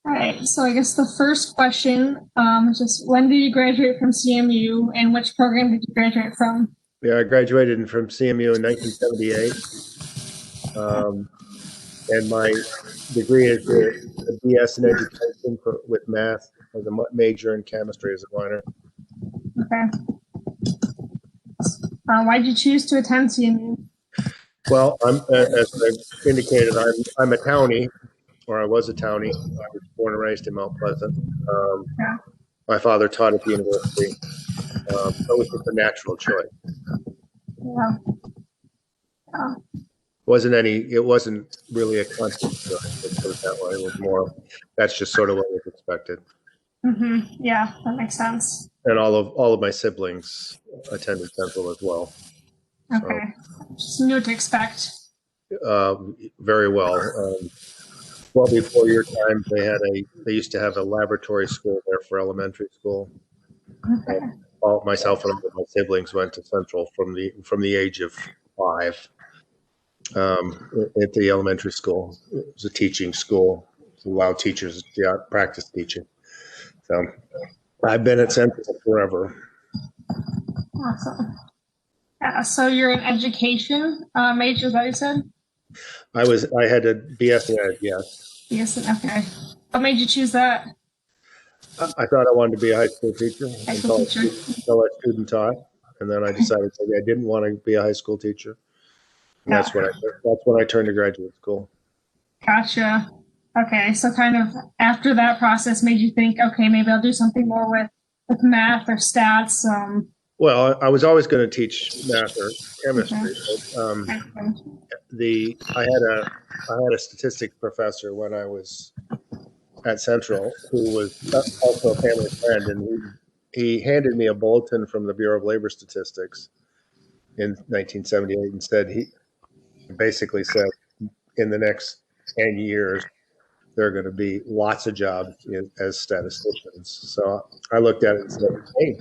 All right, so I guess the first question is just when did you graduate from CMU and which program did you graduate from? Yeah, I graduated from CMU in 1978, and my degree is a BS in education with math as a major and chemistry as a minor. Okay. Why did you choose to attend CMU? Well, as I indicated, I'm a townie, or I was a townie. I was born and raised in Mount Pleasant. Yeah. My father taught at the university, so it was just a natural choice. Yeah. Yeah. It wasn't really a conscious choice. Let's put it that way. It was more, that's just sort of what was expected. Yeah, that makes sense. And all of my siblings attended Central as well. So Okay. Just knew what to expect. uh, very well. Well before your time, they used to have a laboratory school there for elementary school. And Okay. myself and all of my siblings went to Central from the age of 5 at the elementary school. It was a teaching school to allow teachers to practice teaching. So I've been at Central forever. Awesome. Yeah, so you're in education major, is that what you said? I had a BS in ed, yes. Yes, okay. What made you choose that? I thought I wanted to be a high school teacher High school teacher. until I student taught, and then I decided maybe I didn't want to be a high school teacher, and Yeah. that's when I turned to graduate school. Gotcha. Okay, so kind of after that process made you think, okay, maybe I'll do something more with math or stats. Well, I was always going to teach math or chemistry. Okay. But, I had a statistics professor when I was at Central who was also a family friend, and he handed me a bulletin from the Bureau of Labor Statistics in 1978 and said he basically said in the next 10 years there are going to be lots of jobs as statisticians. So I looked at it and said, hey,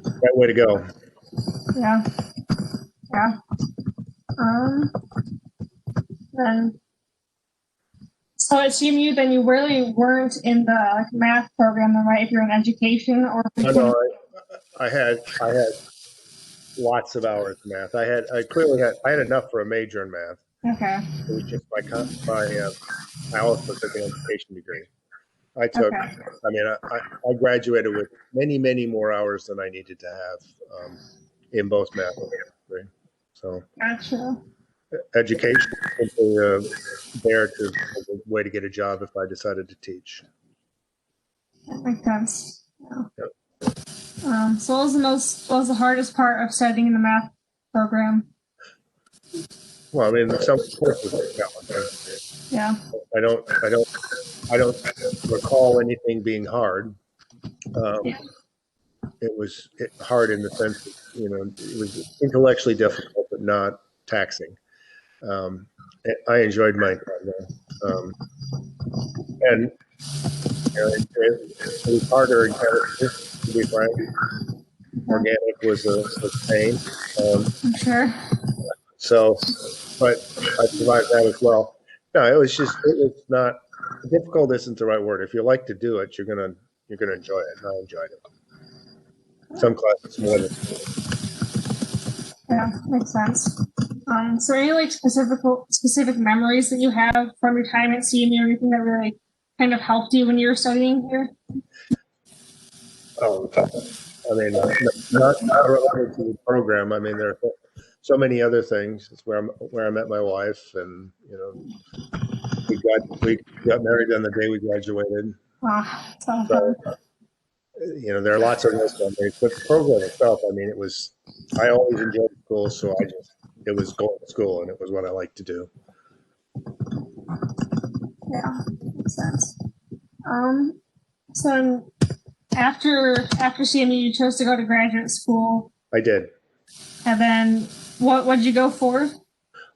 that way to go. Yeah. Yeah. Um, then so at CMU, then you really weren't in the math program, then, right? If you're in education or if I you're know I had lots of hours in math. I had enough for a major in math. okay. It was just I also took an education degree. I took, Okay. I mean, I graduated with many more hours than I needed to have in both math and chemistry. So Gotcha. education is simply there to as a way to get a job if I decided to teach. That makes sense. Yeah. Yep. So what was the hardest part of studying in the math program? Well, I mean, some courses are challenging. Yeah. I don't recall anything being hard. Um, Yeah. it was hard in the sense that, it was intellectually difficult, but not taxing. Um, I enjoyed my time there. And it was harder in chemistry, to be frank. Organic was a pain. I'm sure. So, but I survived that as well. No, it was not difficult. Isn't the right word. If you like to do it, you're gonna enjoy it. And I enjoyed it. Some classes more than. Yeah, makes sense. So any like specific memories that you have from your time at CMU or anything that really kind of helped you when you were studying here? Oh, I mean, not related to the program. I mean, there are so many other things. It's where I met my wife, and we got married on the day we graduated. So there are lots of those memories. But the program itself, I mean, I always enjoyed school, so it was going to school, and it was what I liked to do. Yeah, makes sense. So after CMU, you chose to go to graduate school. I did. And then what did you go for?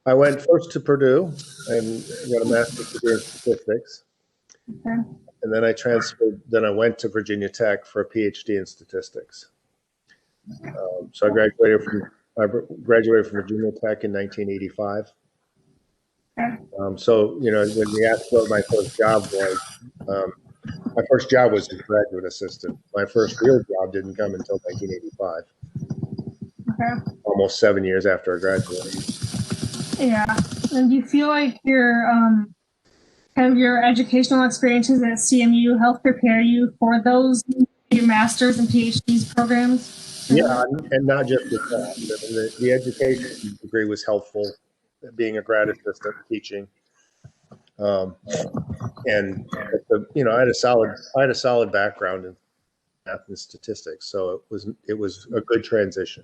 I went first to Purdue and got a master's degree in statistics. Okay. And then I transferred. Then I went to Virginia Tech for a PhD in statistics. So I graduated from Virginia Tech in 1985. Okay. So when you asked what my first job was, My first job was as a graduate assistant. My first real job didn't come until 1985, Okay. almost 7 years after I graduated. Yeah. And do you feel like your kind of your educational experiences at CMU help prepare you for those your master's and PhDs programs? Yeah, and not just with that. The education degree was helpful, being a grad assistant teaching. And I had a solid background in math and statistics, so it was a good transition.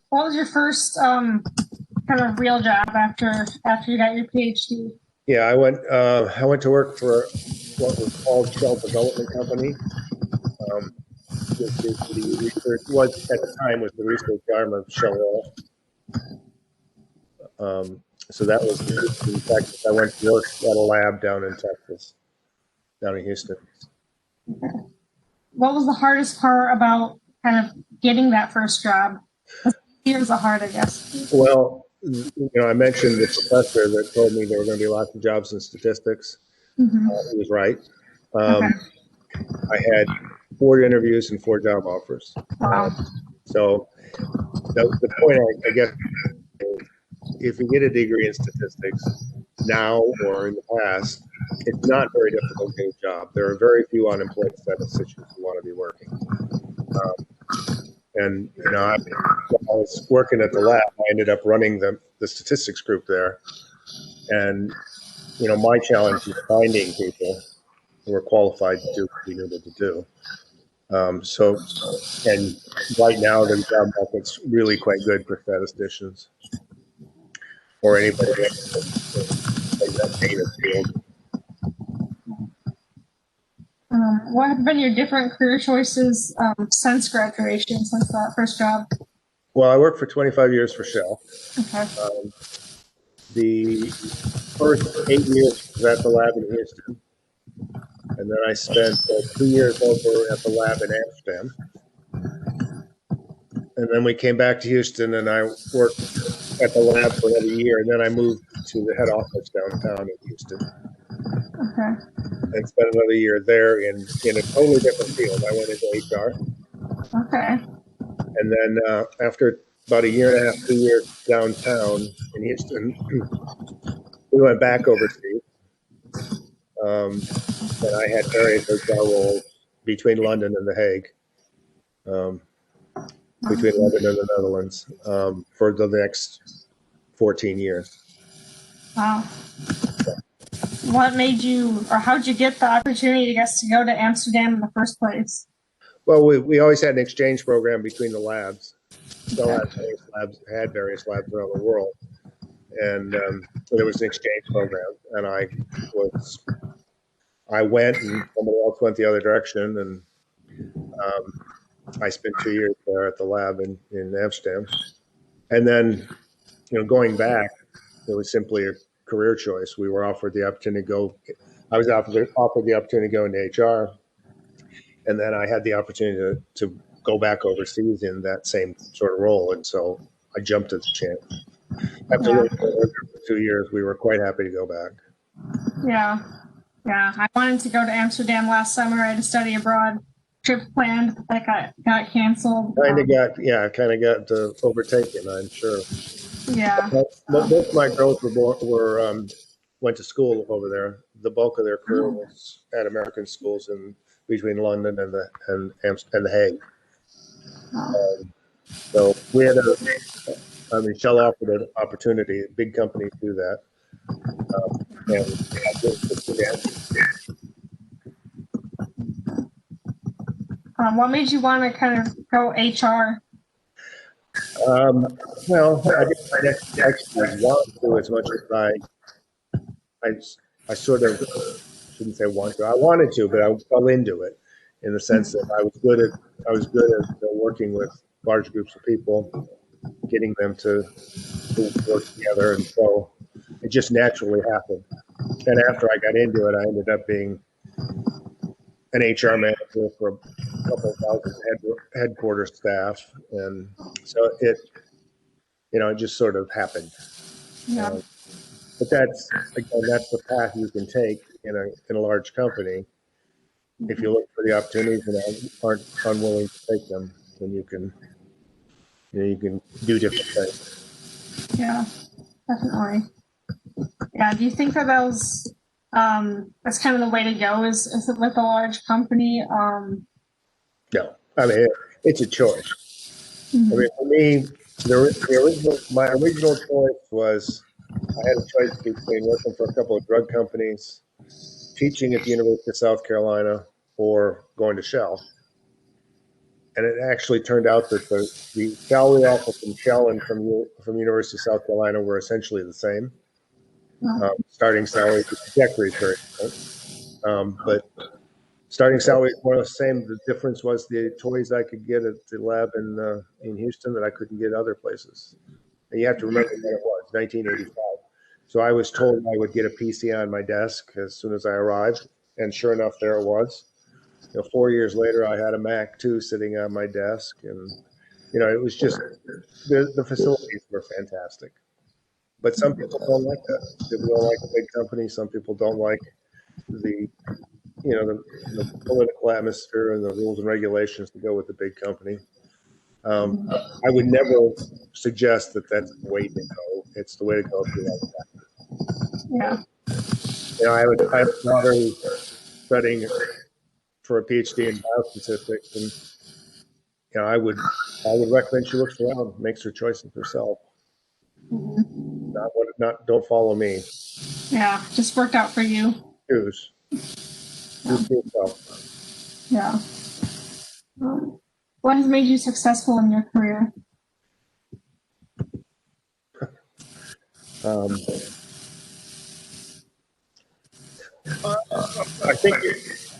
What was your first kind of real job after you got your PhD? Yeah, I went to work for what was called Shell Development Company. The research was at the time was the research arm of Shell Oil. So that was in Texas. I went to work at a lab down in Texas, down in Houston. What was the hardest part about kind of getting that first job? Years are hard, I guess. Well, I mentioned the professor that told me there were going to be lots of jobs in statistics. Mm-hmm. He was right. Okay. I had 4 interviews and 4 job offers. Wow. So the point, I guess, if you get a degree in statistics now or in the past, it's not very difficult to get a job. There are very few unemployed statisticians who want to be working. And I was working at the lab. I ended up running the statistics group there, and my challenge was finding people who were qualified to do what we needed to do. And right now the job market's really quite good for statisticians or anybody in that data field. What have been your different career choices since graduation, since that first job? Well, I worked for 25 years for Shell. Okay. The first 8 years was at the lab in Houston, and then I spent 2 years over at the lab in Amsterdam. And then we came back to Houston, and I worked at the lab for another year, and then I moved to the head office downtown in Houston. Okay. And spent another year there in a totally different field. I went into HR. Okay. And then after about a year and a half, 2 years downtown in Houston, we went back overseas. And I had various HR roles between London and The Hague, between London and the Netherlands, for the next 14 years. Wow. What made you, or how'd you get the opportunity, I guess, to go to Amsterdam in the first place? Well, we always had an exchange program between the labs. Shell had various labs around the world, and there was an exchange program, and I went, and somebody else went the other direction, and I spent 2 years there at the lab in Amsterdam, and then going back, it was simply a career choice. We were offered the opportunity to go. I was offered the opportunity to go into HR, and then I had the opportunity to go back overseas in that same sort of role, and so I jumped at the chance. After living there for 2 years, we were quite happy to go back. Yeah. I wanted to go to Amsterdam last summer. I had a study abroad trip planned that got canceled. Kind of got overtaken, I'm sure. Yeah. Most of my girls went to school over there. The bulk of their career was at American schools between London and the Hague. So we had Shell offered an opportunity. Big companies do that. What made you want to kind of go HR? Well, I didn't actually want to as much as I sort of shouldn't say want to. I wanted to, but I fell into it in the sense that I was good at working with large groups of people, getting them to work together, and so it just naturally happened. And after I got into it, I ended up being an HR manager for a couple of thousand headquarters staff, and so it just sort of happened. Yeah. But that's the path you can take in a large company. If you look for the opportunities and aren't unwilling to take them, then you can do different things. Yeah, definitely. Yeah. Do you think that that's kind of the way to go? Is it with a large company? No, I mean it's a choice. I mean, for me, my original choice was I had a choice between working for a couple of drug companies, teaching at the University of South Carolina, or going to Shell. And it actually turned out that the salary offer from Shell and from University of South Carolina were essentially the same. Starting salary, the trajectory is very different, but starting salary is more or less the same. The difference was the toys I could get at the lab in Houston that I couldn't get other places. And you have to remember when it was 1985. So I was told I would get a PC on my desk as soon as I arrived, and sure enough, there it was. 4 years later, I had a Mac 2 sitting on my desk, and it was just the facilities were fantastic. But some people don't like that. People don't like a big company. Some people don't like the the political atmosphere and the rules and regulations to go with the big company. I would never suggest that that's the way to go. It's the way to go if you like that. Yeah. I have a daughter who's studying for a PhD in biostatistics, and I would recommend she looks around, makes her choices herself. Don't follow me. Yeah, just worked out for you. Choose for yourself. Yeah. What has made you successful in your career? I think if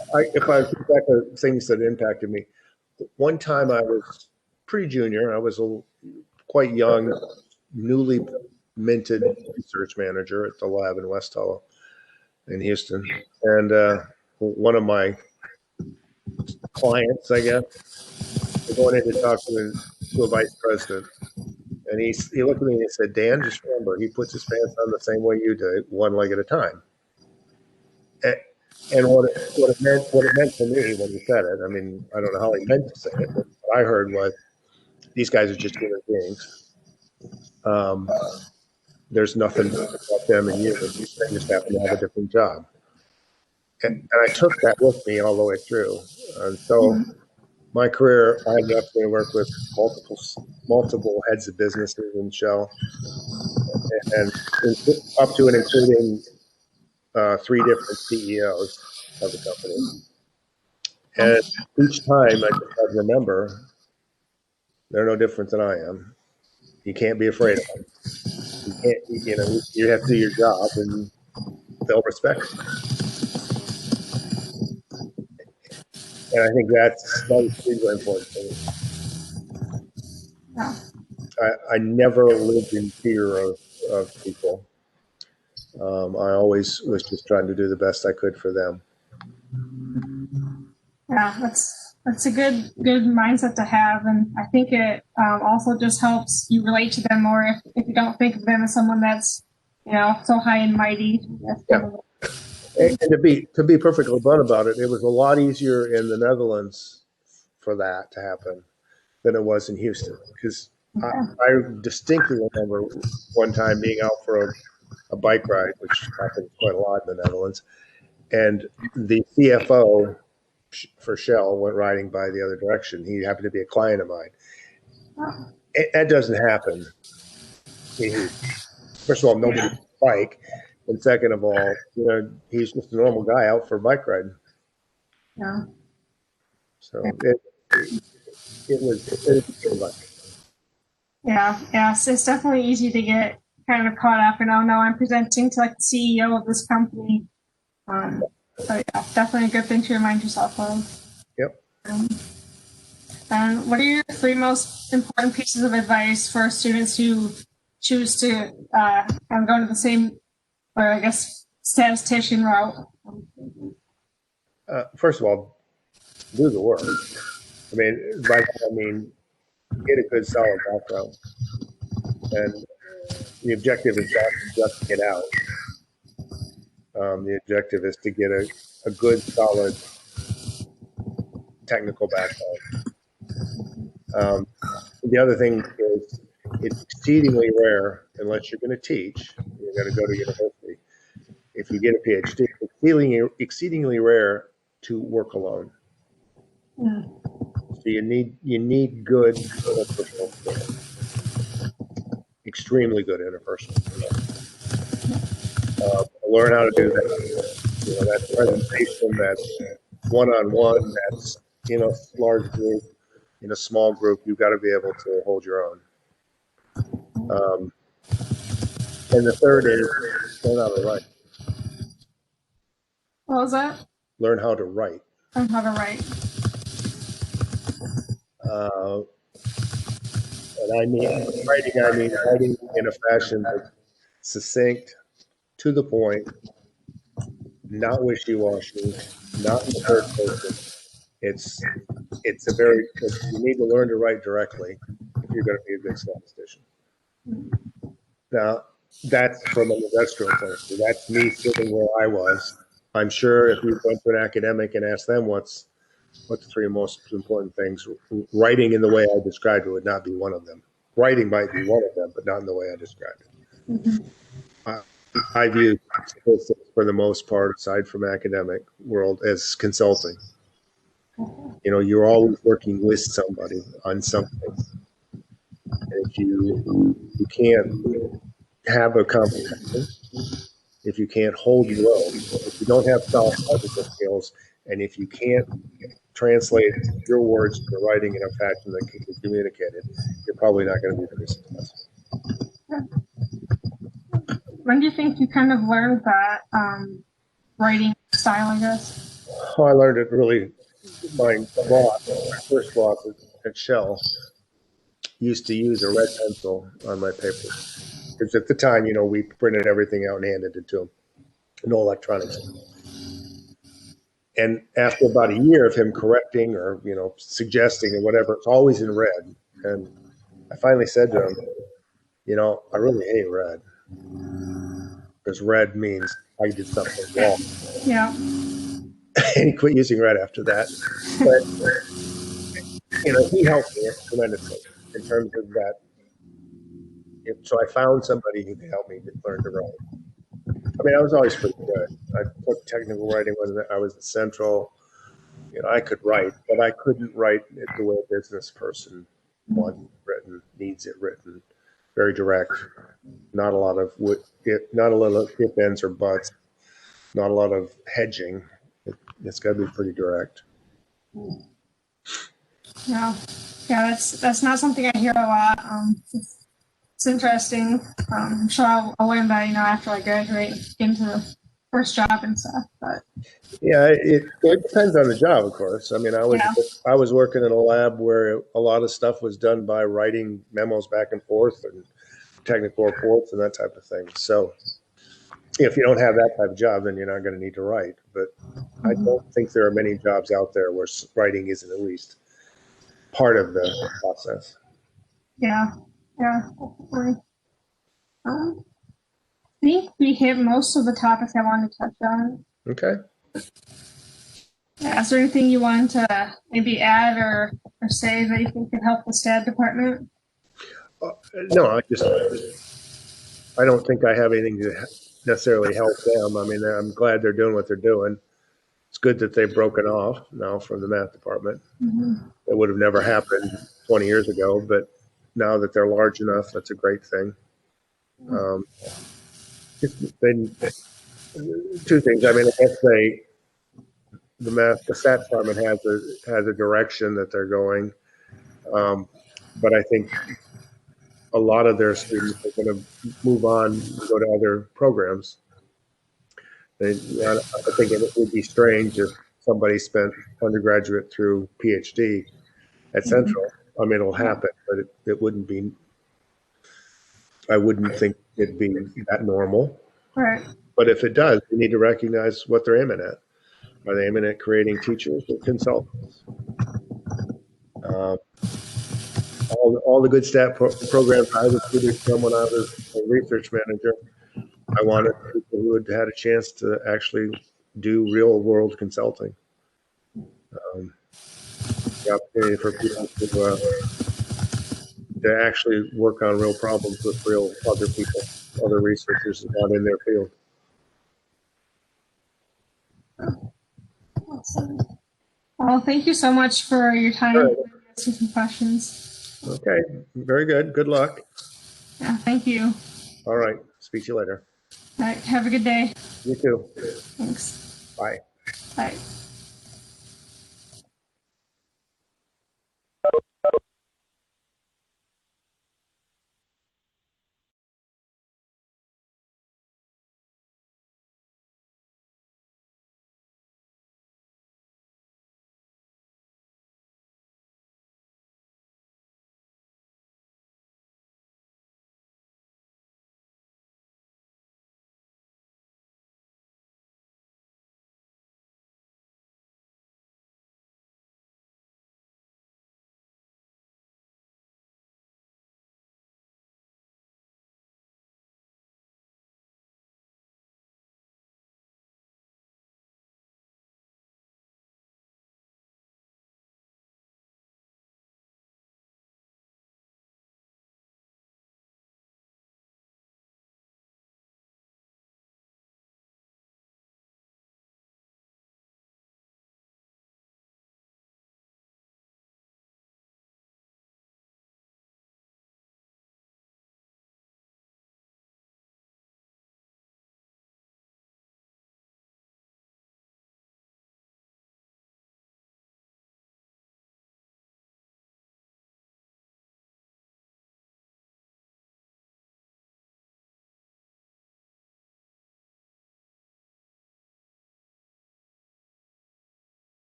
I think back to things that impacted me, one time I was pretty junior. I was quite young, newly minted research manager at the lab in West Hollow in Houston. And one of my clients, I guess, was going in to talk to a vice president. And he looked at me and he said, "Dan, just remember, he puts his pants on the same way you do, one leg at a time." And what it meant to me when he said it, I mean, I don't know how he meant to say it, but what I heard was, these guys are just human beings. There's nothing about them and you. They just happen to have a different job. And I took that with me all the way through. And so my career, I had the opportunity to work with multiple heads of businesses in Shell, and up to and including 3 different CEOs of the company. And each time I just had to remember, they're no different than I am. You can't be afraid of them. You can't, you have to do your job, and they'll respect you. And I think that was really important to me. Yeah. I never lived in fear of people. I always was just trying to do the best I could for them. Yeah, that's a good mindset to have, and I think it also just helps you relate to them more if you don't think of them as someone that's so high and mighty. Yeah. And to be perfectly blunt about it, it was a lot easier in the Netherlands for that to happen than it was in Houston, because I distinctly remember one time being out for a bike ride, which happens quite a lot in the Netherlands, and the CFO for Shell went riding by the other direction. He happened to be a client of mine. That doesn't happen. First of all, nobody bike, and second of all, he's just a normal guy out for a bike ride. Yeah. So it was like. Yeah. So it's definitely easy to get kind of caught up in, oh no, I'm presenting to like the CEO of this company. So yeah, definitely a good thing to remind yourself of. Yep. And what are your 3 most important pieces of advice for students who choose to kind of go into the same, or I guess, statistician route? First of all, do the work. I mean, by that I mean get a good solid background, and the objective is not just to get out. The objective is to get a good, solid technical background. The other thing is it's exceedingly rare, unless you're going to teach, you're going to go to university. If you get a PhD, it's exceedingly rare to work alone. So you need good interpersonal skills, extremely good interpersonal skills. Learn how to do that. That presentation, that's one-on-one, that's in a large group, in a small group. You've got to be able to hold your own. And the third is learn how to write. What was that? Learn how to write. Learn how to write. And I mean writing in a fashion that's succinct, to the point, not wishy-washy, not in the third person. You need to learn to write directly if you're going to be a good statistician. Now, that's from an industrial point of view. That's me sitting where I was. I'm sure if you went to an academic and asked them what's the three most important things, writing in the way I described it would not be one of them. Writing might be one of them, but not in the way I described it. I view statistics for the most part, aside from academic world, as consulting. You're always working with somebody on something. And if you can't have a conversation, if you can't hold your own, if you don't have solid technical skills, and if you can't translate your words to writing in a fashion that can be communicated, you're probably not going to be very successful. When do you think you kind of learned that writing style, I guess? Oh, I learned it really. My first boss at Shell used to use a red pencil on my paper. Because at the time, we printed everything out and handed it to him. No electronics. And after about a year of him correcting or, suggesting or whatever, it's always in red. And I finally said to him, I really hate red. Because red means I did something wrong. Yeah. And he quit using red after that. But, he helped me tremendously in terms of that. So I found somebody who could help me learn to write. I mean, I was always pretty good. I took technical writing when I was at Central. I could write, but I couldn't write it the way a business person wants it written, needs it written. Very direct. Not a lot of if, ands, or buts. Not a lot of hedging. It's got to be pretty direct. Yeah, that's not something I hear a lot. It's interesting. I'm sure I'll learn that, after I graduate, get into the first job and stuff. But yeah, it depends on the job, of course. I mean, I was working in a lab where a lot of stuff was done by writing memos back and forth and technical reports and that type of thing. So if you don't have that type of job, then you're not going to need to write. But I don't think there are many jobs out there where writing isn't at least part of the process. Yeah, definitely. I think we hit most of the topics I wanted to touch on. Okay. Yeah, is there anything you wanted to maybe add or say that you think could help the stat department? No, I don't think I have anything to necessarily help them. I mean, I'm glad they're doing what they're doing. It's good that they've broken off now from the math department. It would have never happened 20 years ago, but now that they're large enough, that's a great thing. Two things. I mean, I guess the stat department has a direction that they're going, but I think a lot of their students are going to move on and go to other programs. I think it would be strange if somebody spent undergraduate through PhD at Central. I mean, it'll happen, but it wouldn't be. I wouldn't think it'd be that normal. Right. But if it does, we need to recognize what they're aiming at. Are they aiming at creating teachers or consultants? All the good stat programs I was recruited from when I was a research manager I wanted people who had had a chance to actually do real world consulting. The opportunity for people to actually work on real problems with real other people, other researchers not in their field. Awesome. Well, thank you so much for your time. All right. Asking some questions. Okay, very good. Good luck. Yeah, thank you. All right, speak to you later. All right, have a good day. You too. Thanks. Bye. Bye.